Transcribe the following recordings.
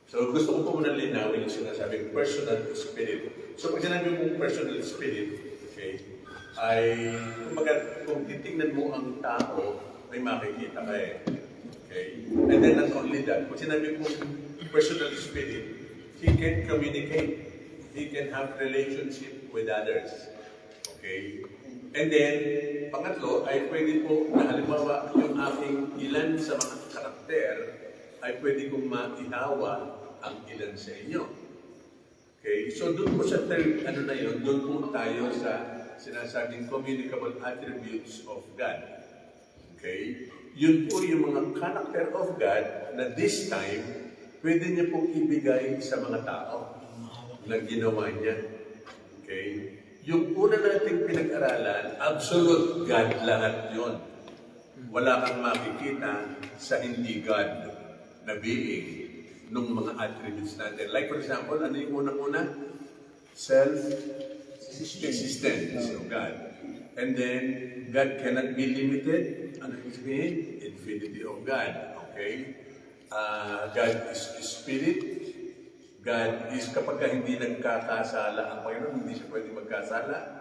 So gusto ko po muna linawin yung sinasabing personal spirit. So pag sinabi mong personal spirit, okay, ay kung titignan mo ang tao, may makikita ka eh. Okay? And then not only that, pag sinabi mong personal spirit, he can communicate. He can have relationship with others. Okay? And then, pangatlo, ay pwede po na halimbawa yung aking ilan sa mga karakter ay pwede kong maihawa ang ilan sa inyo. Okay? So doon po sa third, ano na yun, doon po tayo sa sinasabing communicable attributes of God. Okay? Yun po yung mga character of God na this time, pwede niya pong ibigay sa mga tao na ginawa niya. Okay? Yung una nating pinag-aralan, absolute God lahat yun. Wala kang makikita sa hindi God na being nung mga attributes natin. Like for example, ano yung unang-una? Self-existence of God. And then, God cannot be limited. Ano yung sabihin? Infinity of God. Okay? God is spirit. God is kapag hindi nagkakasala ang Panginoon, hindi siya pwede magkasala.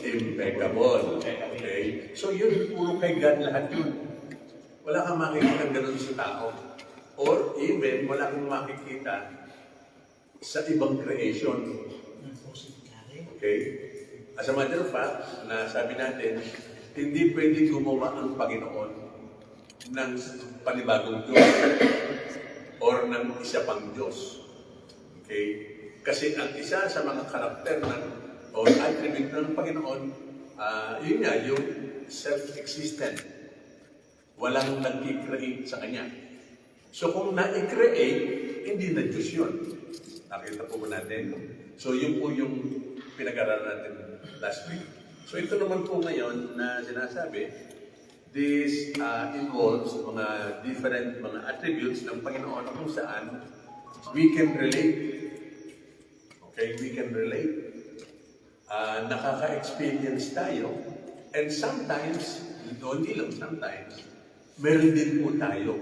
Impeccable. Okay? So yun, puro kay God lahat yun. Wala kang makikita gano'n sa tao. Or even, wala kang makikita sa ibang creation. Okay? As a matter of fact, na sabi natin, hindi pwede gumawa ang Panginoon ng panibagong Diyos or ng isa pang Diyos. Okay? Kasi ang isa sa mga karakter ng o attribute ng Panginoon, yun nga, yung self-existent. Walang nag-i-create sa Kanya. So kung na-i-create, hindi na Diyos yun. Nakita po natin. So yun po yung pinag-aralan natin last week. So ito naman po ngayon na sinasabi, this involves mga different mga attributes ng Panginoon kung saan we can relate. Okay, we can relate. Nakaka-experience tayo. And sometimes, hindi lang sometimes, meron din po tayo.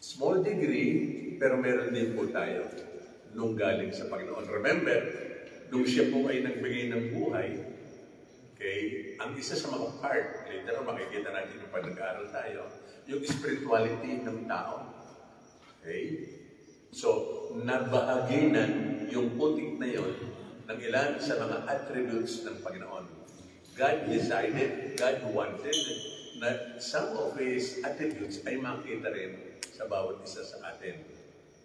Small degree, pero meron din po tayo nung galing sa Panginoon. Remember, nung siya po ay nagbigay ng buhay, okay, ang isa sa mga part, later makikita natin yung pag nag-aaral tayo, yung spirituality ng tao. Okay? So, nabahaginan yung putik na yon ng ilan sa mga attributes ng Panginoon. God decided, God wanted na some of His attributes ay makita rin sa bawat isa sa atin.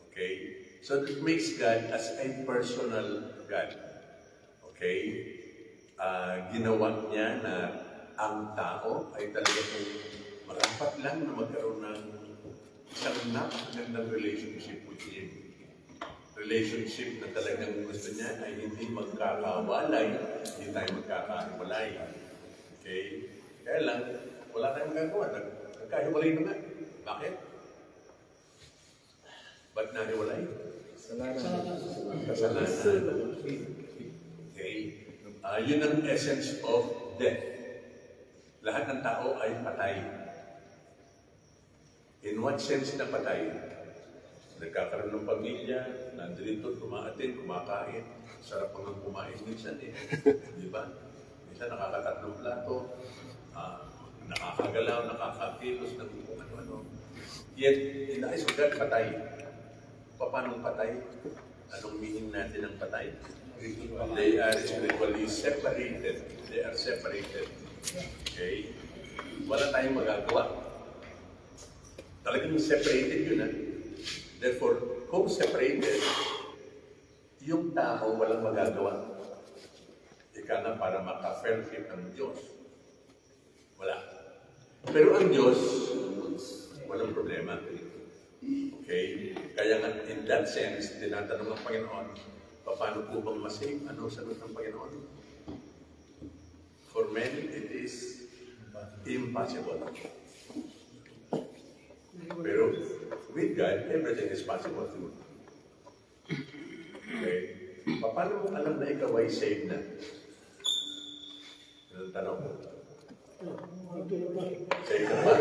Okay? So that makes God as a personal God. Okay? Ginawa niya na ang tao ay talagang marapat lang na magkaroon ng isang napakagandang relationship with Him. Relationship na talagang gusto niya ay hindi magkakawalay, hindi tayo magkakahiwalay. Okay? Kaya lang, wala tayong gagawa. Nagkahiwalay na nga. Bakit? Ba't nahiwalay? Kasalanan. Okay? Yun ang essence of death. Lahat ng tao ay patay. In what sense na patay? Nagkakaroon ng pamilya, nandito, tumaatin, kumakain. Sarap pang kumain minsan eh. Di ba? Minsan nakakatatlong plato, nakakagalaw, nakakakilos, ng kung ano-ano. Yet, in the eyes of God, patay. Paano patay? Anong meaning natin ng patay? They are spiritually separated. They are separated. Okay? Wala tayong magagawa. Talagang separated yun, ha? Therefore, kung separated, yung tao walang magagawa. Ika na para maka-fellowship ng Diyos. Wala. Pero ang Diyos, walang problema. Okay? Kaya nga, in that sense, tinatanong ng Panginoon, paano po bang masave? Ano sagot ng Panginoon? For many, it is impossible. Pero with God, everything is possible too. Okay? Paano mo alam na ikaw ay saved na? Yung tanong mo. Saved na ba?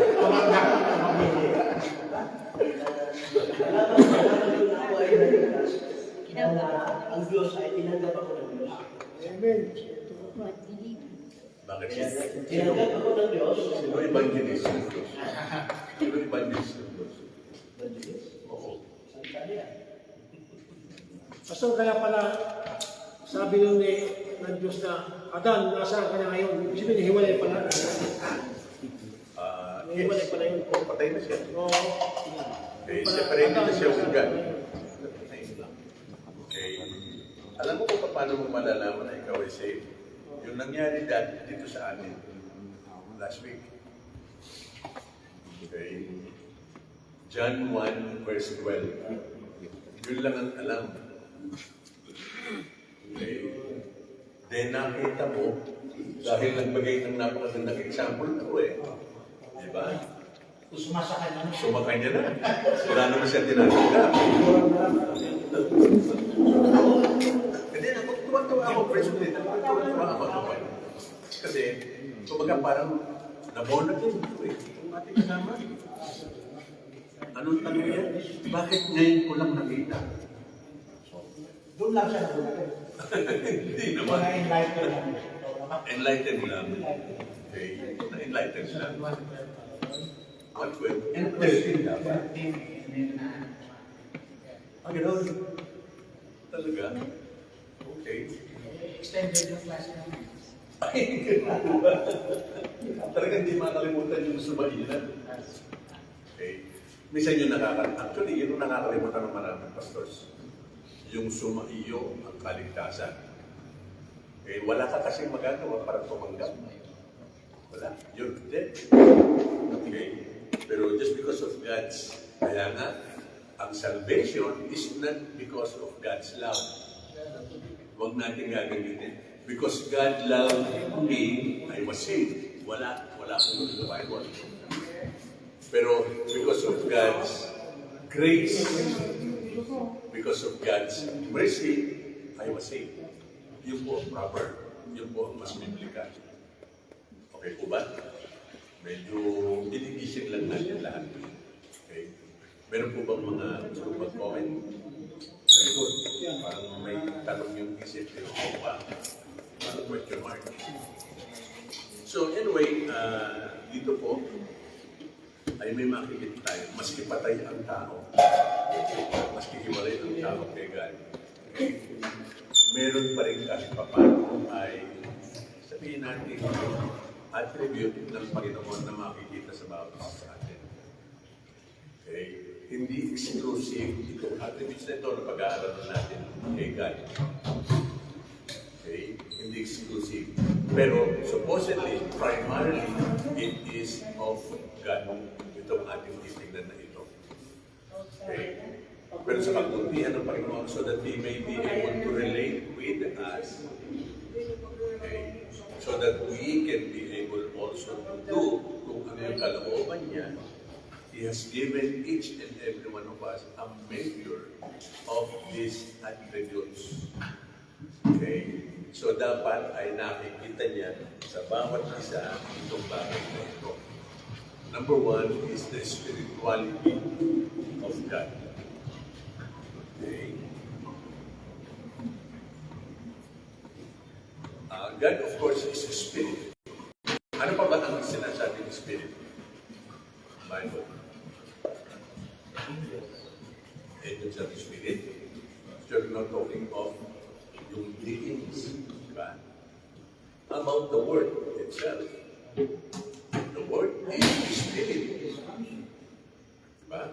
What believe? Bakit siya? Tinanggap ako ng Diyos. Sino evangelist ng Diyos? Sino evangelist ng Diyos? Oo. Saan ka niya? Pastor, kaya pala sabi nun ng Diyos na, Adan, nasaan ka na ngayon? Ibig sabihin, hiwalay pala. Hiwalay pala yun. Patay na siya. Oo. Okay, separated na siya with God. Okay. Alam mo kung paano mo malalaman na ikaw ay saved? Yung nangyari dito sa atin last week. Okay. John 1 verse 12. Yun lang ang alam. Okay. Then nakita mo, dahil nagbagay ng napakagandang example ko Diba? Sumasakay na. Sumakay niya na. Wala naman siya tinatanggap. Hindi, tuwa-tuwa ako, personally. Tuwa-tuwa ako. Kasi, kumbaga parang naborn na din ito Itong ating kasama. Anong tanong yan? Bakit ngayon ko lang nakita? Doon lang siya nabulat. Hindi naman. Mga enlightened lang. Enlightened lang. Okay. Na-enlightened lang. What will? Interesting dapat. Gano'n. Talaga? Okay. Extended yung class namin. Ay, talaga hindi makalimutan yung sumailan. Okay. Minsan yung actually, yun yung nakakalimutan ng maraming pastors. Yung sumaiyo ang kaligtasan. Okay. Wala ka kasing magagawa para tumanggap. Wala. You're dead. Okay. Pero just because of God's, kaya nga, ang salvation is not because of God's love. Huwag natin gagamitin. Because God loved me, I was saved. Wala akong sa Bible. Pero because of God's grace, because of God's mercy, I was saved. Yun po ang proper. Yun po ang mas biblical. Okay po ba? Medyo dinigising lang natin lahat. Okay? Meron po bang mga gusto mag-comment? Very good. Parang may tanong yung isip nyo pa. Parang question mark. So anyway, dito po ay may makikita tayo. Maski patay ang tao, maski hiwalay ang tao kay God, meron pa rin kasi paano ay sabihin natin attribute ng Panginoon na makikita sa bawat isa sa atin. Okay? Hindi exclusive itong attributes na ito na pag-aaral natin kay God. Okay? Hindi exclusive. Pero supposedly, primarily, it is of God. Itong ating titignan na ito. Okay? Pero sa kaguntihan ng Panginoon so that He may be able to relate with us. Okay? So that we can be able also to do kung ano yung kalooban niya. He has given each and every one of us a measure of these attributes. Okay? So dapat ay nakikita niya sa bawat isa itong bagay na ito. Number one is the spirituality of God. Okay? God, of course, is a spirit. Ano pa ba ang sinasabing spirit? Bible. Angels are spirit. So you're not talking of yung beings. Diba? About the word itself. The word is spirit. Diba?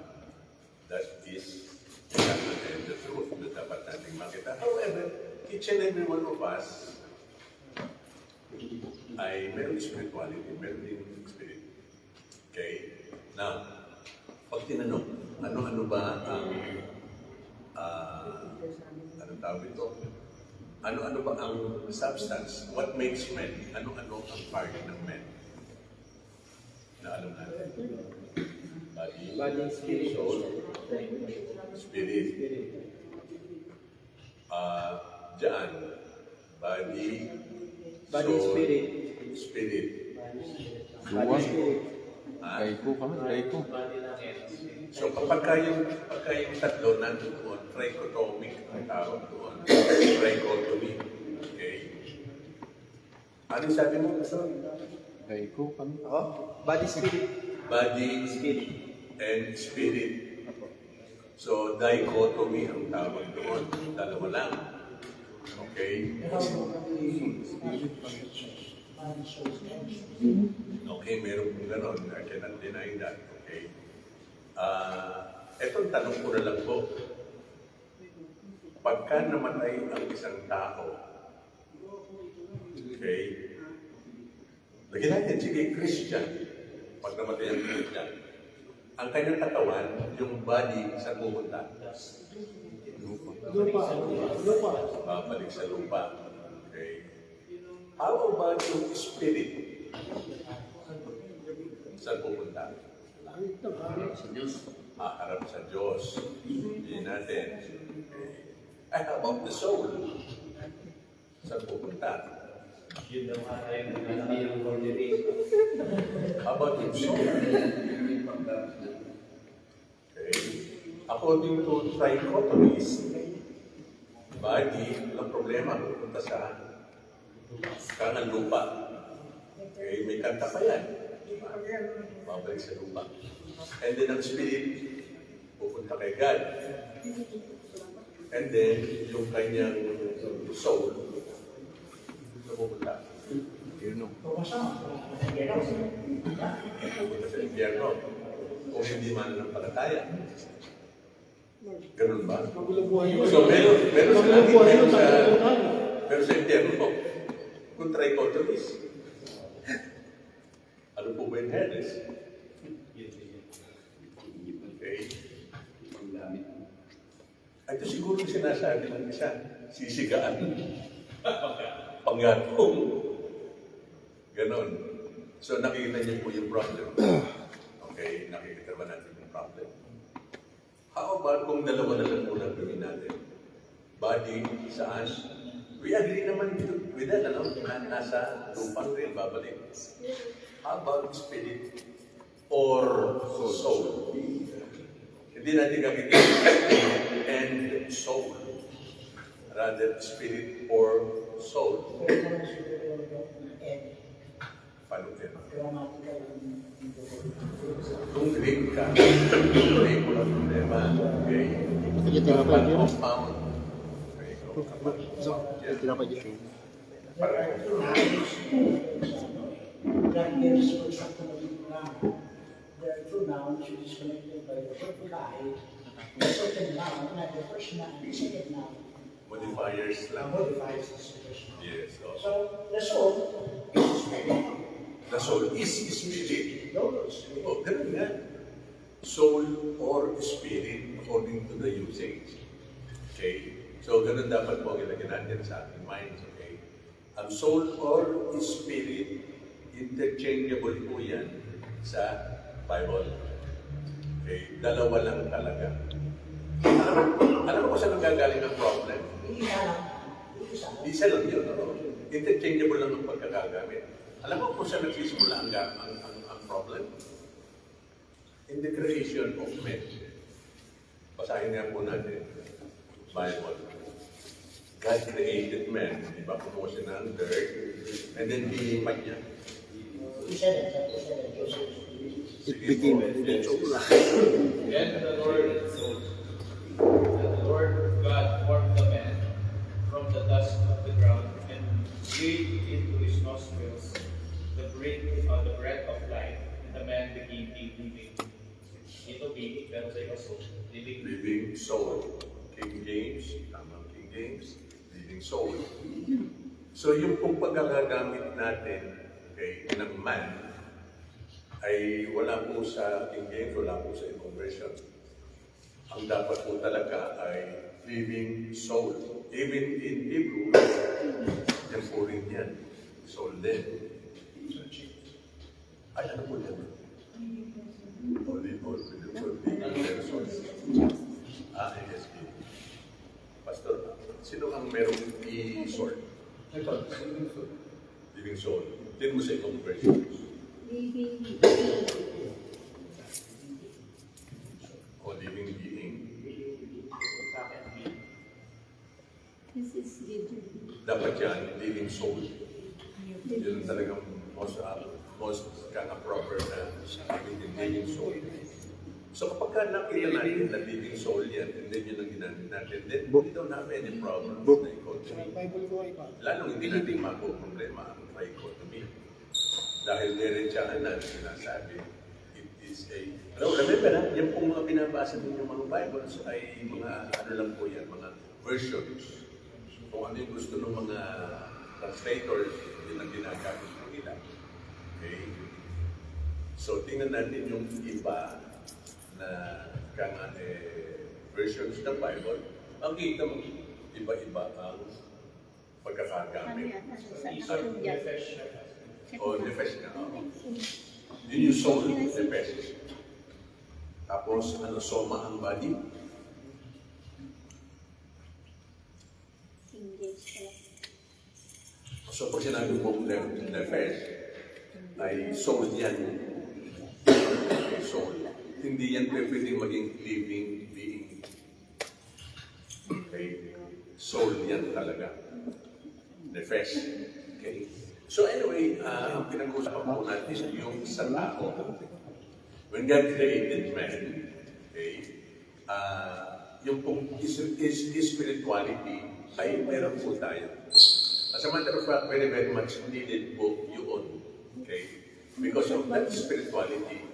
That is the truth na dapat natin makita. However, each and every one of us ay meron spirituality, meron din spirit. Okay? Now, pag tinanong, ano-ano ba ang anong tawag ito? Ano-ano ba ang substance? What makes men? Ano-ano ang part ng men? Na alam natin. Body, spirit, soul, spirit. Diyan, body, soul, spirit. Luwag. Laiko kami, laiko. So kapag yung tatlo nandoon, trichotomic ang tawag doon. Trichotomy. Okay? Ano yung sabi mo? Daiko kami. Ako? Body spirit. Body Spirit. and spirit. Apo. So, dichotomy ang tawag doon. Dalawa lang. Okay? Okay, meron kong ganon. I cannot deny that. Okay? Etong tanong ko na lang po. Pagka namatay ang isang tao, okay? Lagyan natin, sige, Christian. Pag namatay ang Christian, ang kanyang katawan, yung body, sa pupunta. Lupa. Lupa. Babalik sa lupa. Okay? How about yung spirit? Saan pupunta? Langit na ba? Sa Diyos. Haharap sa Diyos. Hindi natin. Okay. And how about the soul? Saan pupunta? How about yung soul? Okay. According to trichotomies, body, ang problema, pupunta sa kanang lupa. Okay, may kanta pa yan. Babalik sa lupa. And then ang spirit, pupunta kay God. And then, yung kanyang soul, pupunta. Pupunta sa impyerno. Kung hindi man ng palataya. Ganun ba? Magulang buhay yun. So, meron sa Magulang langit, buhay yun. meron sa impyerno. Kung trichotomies. Ano po ba yung Hades? Okay. Ito siguro yung sinasabi ng isa, sisigaan. Pangatong. Ganon. So nakikita niyo po yung problem. Okay, nakikita ba natin yung problem? How about kung dalawa na lang muna gawin natin? Body, saan? We agree naman with that, ano? Na nasa lupa rin, babalik. How about spirit or soul? Hindi natin kakita and soul. Rather, spirit or soul. Paano din? Kung Greek ka, Greek mo lang problema. Okay? Compound. There are two nouns which is connected by the purple eye. The second noun, not the first noun, the second noun Modifiers lang. modifies the first noun. Yes. Also. So the soul is spirit. The soul is spirit. Logos. Oh, ganun nga. Soul or spirit according to the usage. Okay? So, ganun dapat po ang ilagay natin sa ating minds. Okay? Ang soul or spirit, interchangeable po yan sa Bible. Okay? Dalawa lang talaga. Alam mo kung saan nanggagaling ang problem? Isa lang. Isa lang. Isa lang yun. No? Interchangeable lang ang pagkakagamit. Alam mo kung saan nagsisimula ang problem? In the creation of men. Basahin nga po natin. Bible. God created man. Diba? Kumuha siya ng dirt. And then hinipan niya. Isa lang. Isa lang. It became Then the Lord God formed the man from the dust of the ground and breathed into his nostrils the breath of life, and the man became a living. Ito baby, pero sa iba soul. living soul. King James, tamang King James, living soul. So yung pong pagkakagamit natin, okay, ng man, ay wala po sa King James, wala po sa conversion. Ang dapat po talaga ay living soul. Even in Hebrew, yan po rin yan. Soul din. Ay, ano po yan? Living person. Yes. Pastor, sino ang merong i-sort? Living soul. Din mo sa conversion. O living being. This is living. Dapat yan, living soul. Yun talagang most kind of proper na living soul. So kapag nakita natin na living soul yan, and then yun ang ginamit natin, then we don't have any problem na economy. Bible ko ay pa. Lalong hindi natin problema ang economy. Dahil diretsahan na sinasabi, it is a... remember na, yan pong mga binabasa ninyo mga Bibles ay mga, ano lang po yan, mga versions. Kung ano yung gusto ng mga translators, yun ang ginagamit nila. Okay? So, tingnan natin yung iba na versions ng Bible. Ang kita mo, iba-iba ang pagkakagamit. O, nefesh na. Yun yung soul, nefesh. Tapos, soma ang body. So, pag sinabi mo nefesh, ay soul yan. Soul. Hindi yan pwedeng maging living being. Okay? Soul yan talaga. Nefesh. Okay? So anyway, ang pinag-uusapan po natin yung sa tao. When God created man, okay, yung pong spirituality ay meron po tayo. As a matter of fact, very, very much needed po yun. Okay? Because of that spirituality,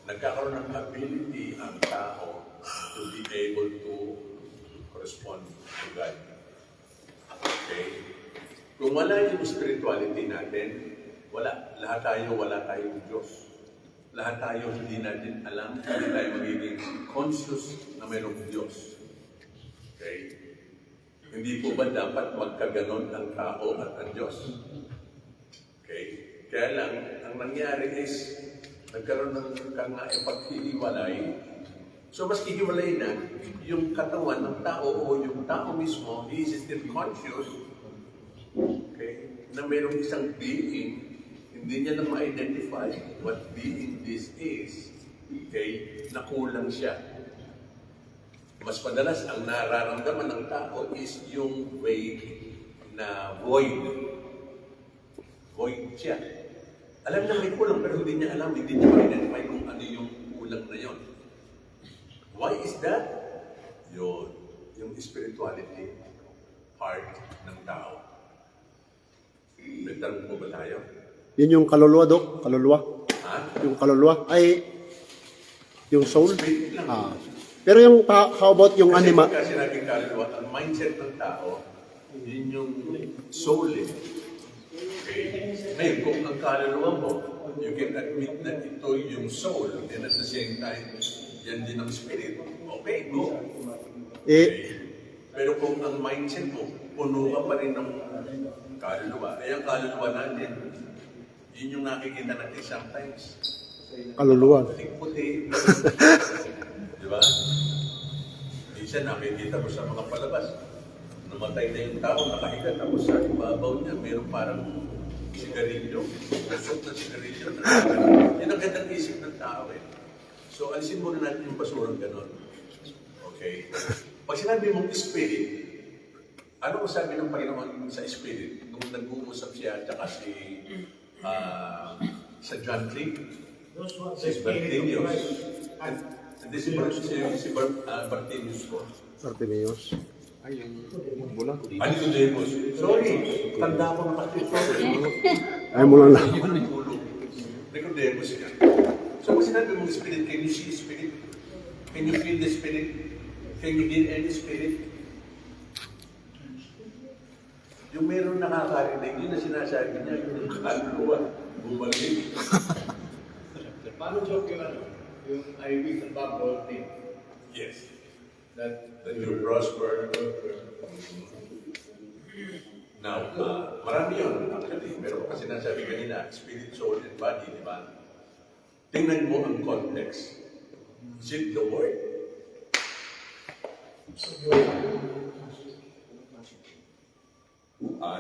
nagkakaroon ng ability ang tao to be able to correspond to God. Okay? Kung wala yung spirituality natin, wala. Lahat tayo, wala tayong Diyos. Lahat tayo hindi natin alam, hindi tayo magiging conscious na mayroong Diyos. Okay? Hindi po ba dapat magkaganon ang tao at ang Diyos? Okay? Kaya lang, ang nangyari is, nagkaroon ng paghihiwalay. So, mas hihiwalay na yung katawan ng tao o yung tao mismo, he is still conscious, okay, na mayroong isang being, hindi niya na ma-identify what being this is, okay, na kulang siya. Mas madalas, ang nararamdaman ng tao is yung vague na void. Void siya. Alam na may kulang, pero hindi niya alam, hindi niya ma-identify kung ano yung kulang na yon. Why is that? Yung spirituality part ng tao. May tanong po ba tayo? Yun yung kaluluwa, Dok? Kaluluwa? Ha? Yung kaluluwa? Ay, yung soul? Spirit lang. Pero yung, how about yung Kasi anima? pagka sinabing kaluluwa, ang mindset ng tao, yun yung soul eh. Okay? Ngayon, kung ang kaluluwa mo, you can admit na ito yung soul, and at the same time, yan din ang spirit. Okay, go. Okay. Pero kung ang mindset mo, puno ka pa rin ng kaluluwa, ay ang kaluluwa natin, yun yung nakikita natin sometimes. Kaluluwa. Puti-puti. Di ba? Minsan nakikita ko sa mga palabas, namatay na yung tao, nakahiga, tapos sa ibabaw niya, mayroong parang sigarilyo, nasok na sigarilyo. Yan ang gandang isip ng tao eh. So, alisin muna natin yung basurang ganon. Okay? Pag sinabi mong spirit, ano sabi ng Panginoon sa spirit? Nung nag-uusap siya, tsaka sa John 3, si Bartimaeus. Hindi si Bartimaeus po. Bartimaeus. Ay, yung bulang ko dito. Nicodemus. Sorry, tanda ko na kasi. Ay mo lang lang. Nicodemus yan. So, kung sinabi mong spirit, can you see spirit? Can you feel the spirit? Can you hear any spirit? Yung meron nakakarinig, yun na sinasabi niya, yung kaluluwa, bumalik. Paano joke yung I wish above all things Yes. that That you prosper. Now, marami yun, actually. Meron pa sinasabi kanina, spirit, soul, and body, di ba? Tingnan mo ang context. Is it the word?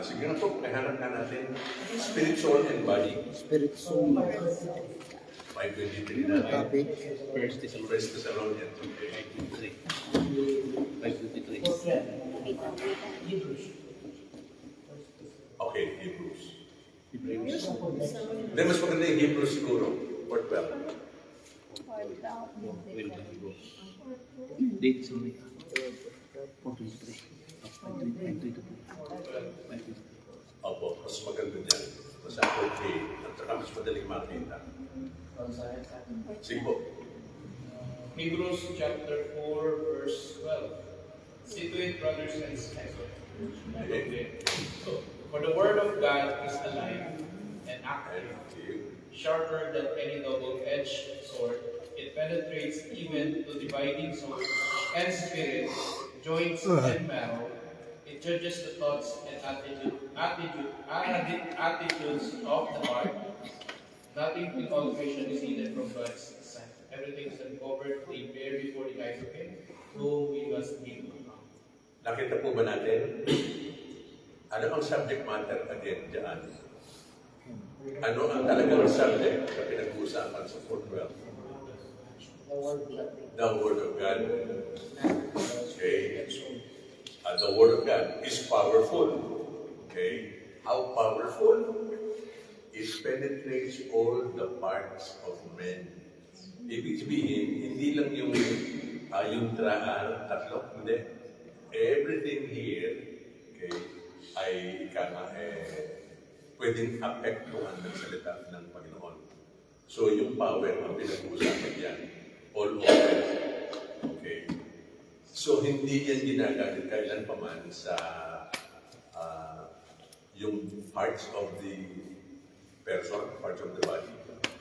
Sige na po, nahanap na natin. Spirit, soul, and body. Spirit, soul, 5:23 na. copy. First Thessalonians. 1 Thessalonians. Okay. 5:23. Hebrews. Okay, Hebrews. Hindi, mas maganda yung Hebrew siguro. Or 12. Date sa mga. Opo, mas maganda dyan. Mas okay. At saka mas madaling makita. Sige po. Hebrews chapter 4, verse 12. See to it, brothers and sisters. Okay. So, for the word of God is alive and active, sharper than any double-edged sword. It penetrates even to dividing soul and spirit, joints and marrow. It judges the thoughts and attitudes of the heart. Nothing in all creation is hidden from God's sight. Everything is uncovered, laid bare before the eyes of Him, whom we must give account. Nakita po ba natin? Ano ang subject matter again dyan? Ano ang talagang subject na pinag-uusapan sa 412? The Word of God. Okay. The Word of God is powerful. Okay. How powerful? It penetrates all the parts of men. Ibig sabihin, hindi lang yung tatlo, hindi. Everything here, okay, ay pwedeng apektuhan ng salita ng Panginoon. So yung power ang pinag-uusapan yan, all over. Okay. So hindi yan ginagamit kailan pa man sa yung parts of the person, parts of the body.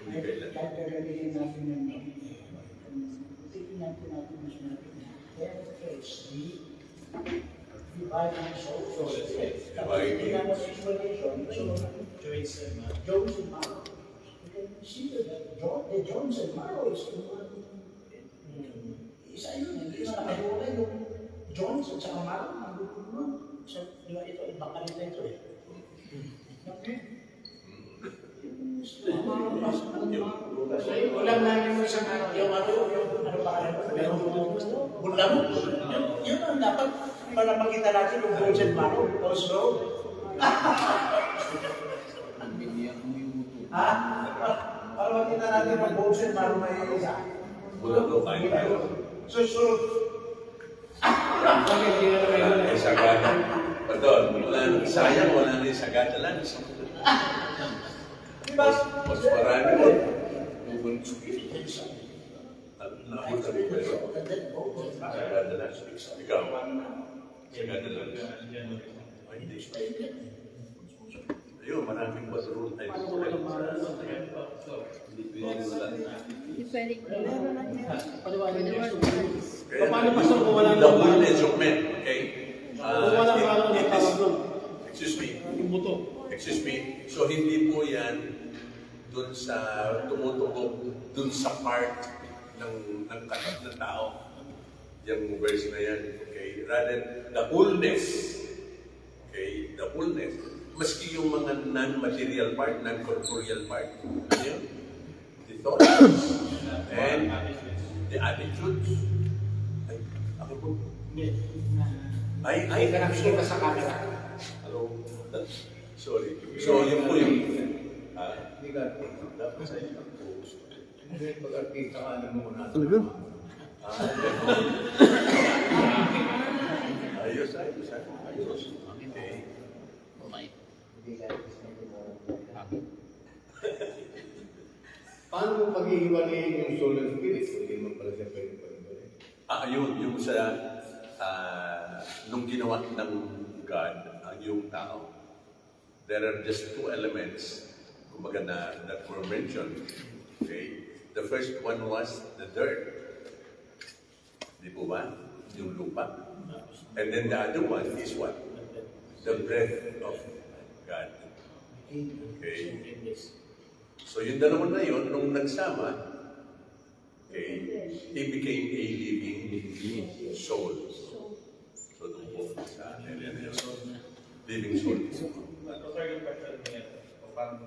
Hindi kailan. Gagawin natin yung tingnan po natin yung sinabi na penetrates the dividing soul. Tingnan mo sa explanation, Joints and marrow. joints and marrow. You can see that the joints and marrow is the one. Isa yun, hindi na nakahiwalay yung joints at saka marrow. Nagulungan. So, di ba ito, ibang kanita ito eh. Okay? Ulam namin mo sa yung ano ba bulam. Yun ang dapat para makita natin yung bones and marrow. Also, para makita natin yung bones and marrow na yung isa. Bulang ko kain tayo. Susunod. May sagada. Pardon, sayang wala na yung sagada lang. Diba? Mas marami ko. Nakita mo ba ito? Sagada lang. Ikaw. Sagada lang. Ay, hindi. Ayun, maraming basura tayo. Hindi pwede ko. Paano pa sa kung wala The fullness of men, okay? Kung wala pa lang ang tawag doon. Excuse me. Yung buto. Excuse me. So hindi po yan dun sa tumutugog dun sa part ng katat ng tao. Yung verse na yan, okay? Rather, the fullness. Okay? The fullness. Maski yung mga non-material part, non-corporeal part. Ano yun? The thoughts. And the attitudes. Ay, ako po. Ay, Nakakita ka sa camera. hello. Sorry. So, yun po yung... Hindi ka. Dapat sa iyo. Hindi, pag-artista ka na muna. Ano yun? Ayos. Okay. Paano mo pag-iiwalayin yung soul and spirit? Hindi mo pala siya pwede pag-iwalayin. Yung sa... nung ginawa ng God, yung tao, there are just two elements, kumbaga that were mentioned. Okay? The first one was the dirt. Di po ba? Yung lupa. And then the other one is what? The breath of God. Okay? So yung dalawa na yun, nung nagsama, okay, he became a living soul. So doon po sa area na yun. Living soul. Sir, yung question niya, parang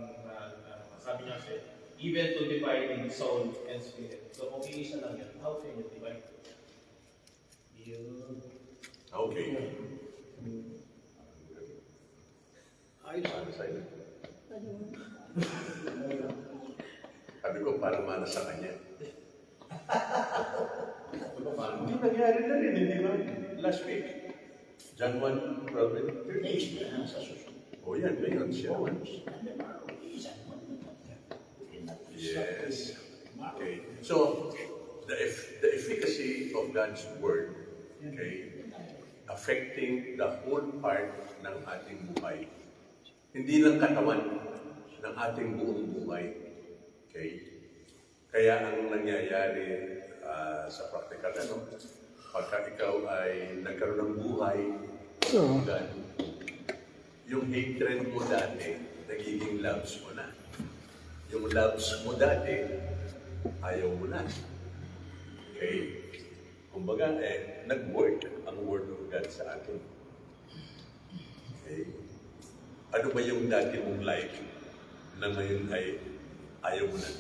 sabi niya kasi, even to dividing soul and spirit. So kung iisa lang yan, how can you divide? Okay. Ayos. Para sa'yo. Sabi ko, para mana sa kanya. Hindi nangyari na rin, hindi ba? Last week. John 1, 12, Next year, sa susunod. O yan, ngayon siya. Sunday Maro, isa naman. Yes. Okay. So, the efficacy of God's Word, okay, affecting the whole part ng ating buhay. Hindi lang katawan ng ating buong buhay. Okay? Kaya ang nangyayari sa practical, pagka ikaw ay nagkaroon ng buhay, God, yung hatred mo dati, nagiging loves mo na. Yung loves mo dati, ayaw mo na. Okay? Kumbaga, nag-work ang Word of God sa atin. Okay? Ano ba yung dati mong life na ngayon ay ayaw mo na?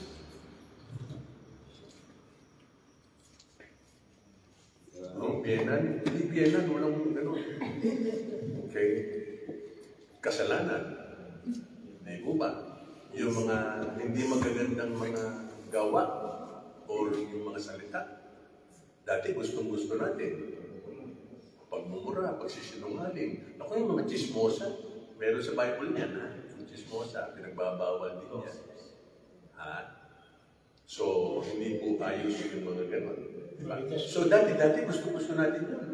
No, biyenan. Hindi biyenan, walang gano'n. Okay? Kasalanan. Hindi ko ba? Yung mga hindi magagandang mga gawa o yung mga salita. Dati gustong-gusto natin. Pagmumura, pagsisinungaling. Ako yung mga chismosa. Meron sa Bible niyan, ha? Yung chismosa, pinagbabawal din yan. Ha? So, hindi po ayos yung mga ganon. Diba? So, dati gusto-gusto natin yun.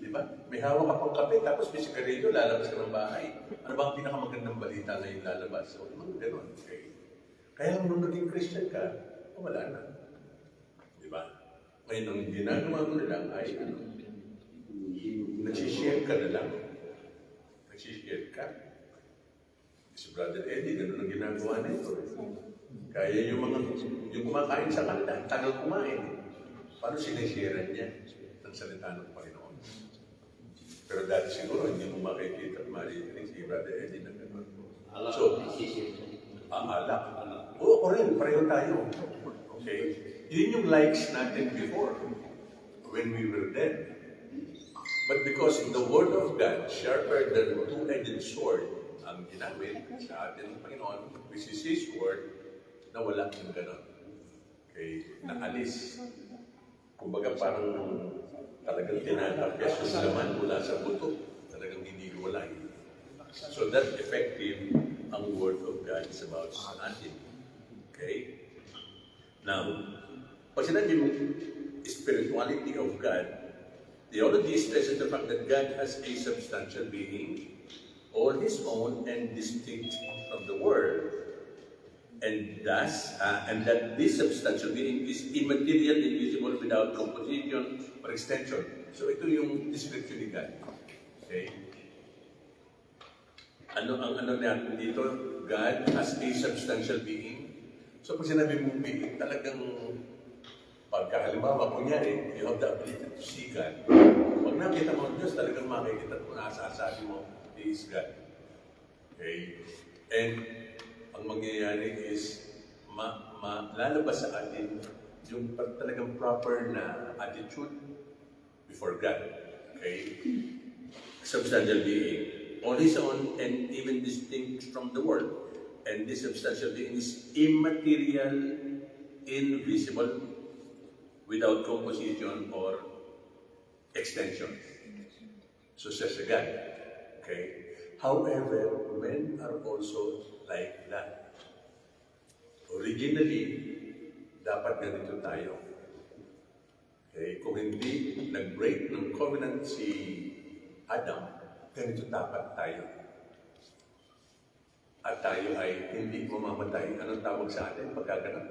Diba? May hawak ka pang kape, tapos may sigarilyo, lalabas ka ng bahay. Ano ba ang pinakamagandang balita ngayon lalabas? So, mga ganon. Okay. Kaya nung naging Christian ka, wala na. Diba? Ngayon, ang ginagawa mo na lang ay, nagsishare ka na lang. Nagsishare ka. Si Brother Eddie, gano'n ang ginagawa na ito. Kaya yung kumakain sa kanila, tagal kumain. Paano sinishare niya ng salita ng Panginoon? Pero dati siguro, hindi mo makikita at marinig si Brother Eddie na gano'n. So, alak. Oo, ko rin, pareho tayo. Okay? Yun yung likes natin before, when we were dead. But because the Word of God, sharper than a two-edged sword, ang ginamit sa atin ng Panginoon, which is His Word, na wala yung gano'n. Okay? Naalis. Kumbaga parang talagang tinatapyas yung laman mula sa buto. Talagang hindi wala. So that effective ang Word of God is about sa atin. Okay? Now, pag sinabi mo, spirituality of God, theology stresses the fact that God has a substantial being, all His own and distinct from the world, and that this substantial being is immaterial, invisible, without composition or extension. So ito yung description ni God. Okay? Ano natin dito? God has a substantial being. So pag sinabi mong being, talagang pagka halimbawa, kunyari, you have the ability to see God. Pag nakita mo ang Diyos, talagang makikita mo na sasabi mo, He is God. Okay? And ang mangyayari is, lalabas sa atin yung talagang proper na attitude before God. Okay? Substantial being. On His own and even distinct from the world. And this substantial being is immaterial, invisible, without composition or extension. So says God. Okay? However, men are also like that. Originally, dapat ganito tayo. Okay? Kung hindi nag-break ng covenant si Adam, ganito dapat tayo. At tayo ay hindi mamamatay. Anong tawag sa atin pagkaganon?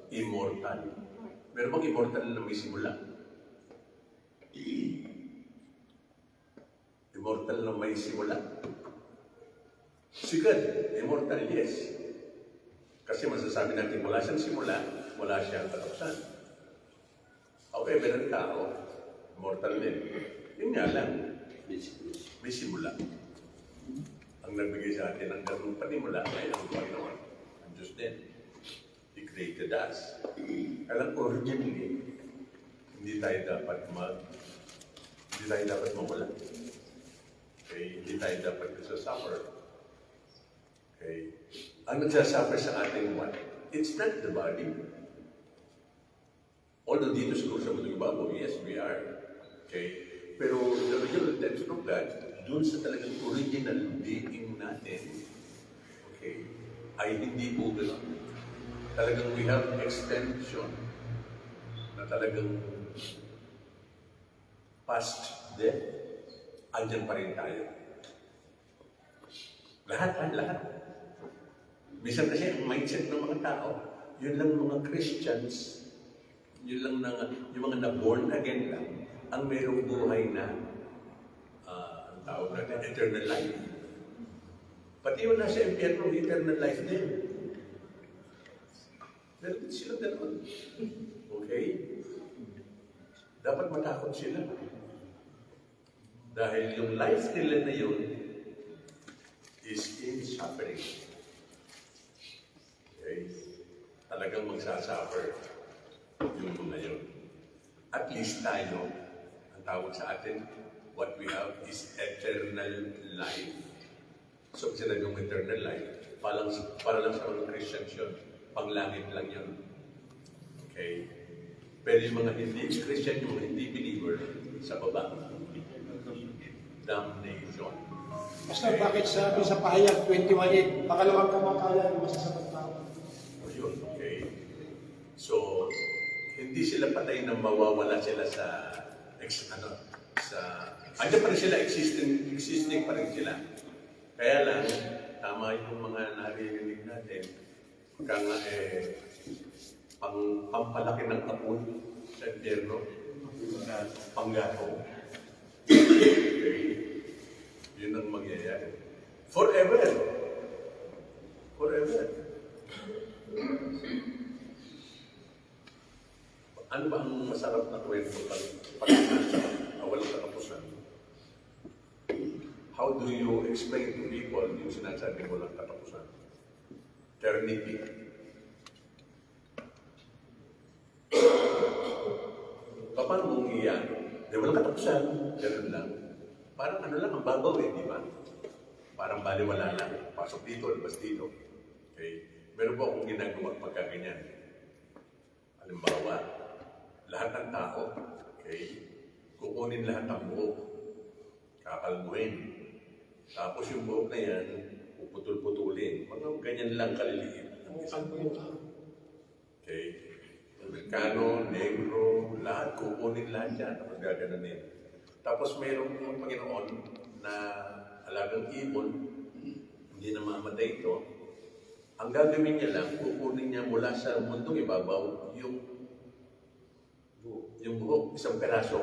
Immortal. Meron bang immortal na may simula? Immortal na may simula? Si God, immortal, yes. Kasi masasabi natin wala siyang simula, wala siyang katapusan. Okay, meron tao, immortal din. Yun nga lang, may simula. Ang nagbigay sa atin ng ganung panimula ay ang Panginoon, ang Diyos din. He created us. Alam ko, originally, hindi tayo dapat mawala. Okay? Hindi tayo dapat suffer. Okay? Ang nagsasuffer sa ating what? It's not the body. Although dito siguro sa mundo bago, yes, we are. Okay? Pero the original intention of God, dun sa talagang original being natin, okay, ay hindi po gano'n. Talagang we have extension na talagang past death, andyan pa rin tayo. Lahat. Minsan kasi ang mindset ng mga tao, yun lang mga Christians, yun lang yung mga na-born again lang, ang mayroong buhay na, ang tawag natin, eternal life. Pati yung nasa impyerno, eternal life din. Meron din sila gano'n. Okay? Dapat matakot sila. Dahil yung life nila na yun is in suffering. Okay? Talagang magsasuffer yung mga yun. At least tayo, ang tawag sa atin, what we have is eternal life. So, kasi yung eternal life, para lang sa mga Christians yun, panglangit lang yun. Okay? Pero yung mga hindi Christian, yung mga hindi believer, sa baba, damnation. Pastor, bakit sabi sa pahayag 21:8, pakalawang kamakalan, masasagot tao? O yun, okay? So, hindi sila patay na mawawala sila sa, andyan pa rin sila, existing pa rin sila. Kaya lang, tama yung mga naririnig natin, pagka nga pampalaki ng apoy sa impyerno, panggato. Okay? Yun ang mangyayari. Forever. Forever. Ano ba ang masarap na kwento pag walang katapusan? How do you explain to people yung sinasabi mo lang katapusan? Eternity. Paano mong iyan? Walang katapusan. Ganun lang. Parang ano lang, ang babaw di ba? Parang baliwala lang. Pasok dito, labas dito. Okay? Meron po akong ginagawa pagka ganyan. Halimbawa, lahat ng tao, okay, kukunin lahat ng buhok, kakalmuhin. Tapos yung buhok na yan, puputol-putulin. Mga ganyan lang kaliliit. Okay? Amerikano, negro, lahat, kukunin lahat yan. Tapos gaganunin. Tapos mayroong yung Panginoon na alagang ibon, hindi na mamatay ito. Ang gagawin niya lang, kukunin niya mula sa mundong ibabaw yung buhok, isang peraso.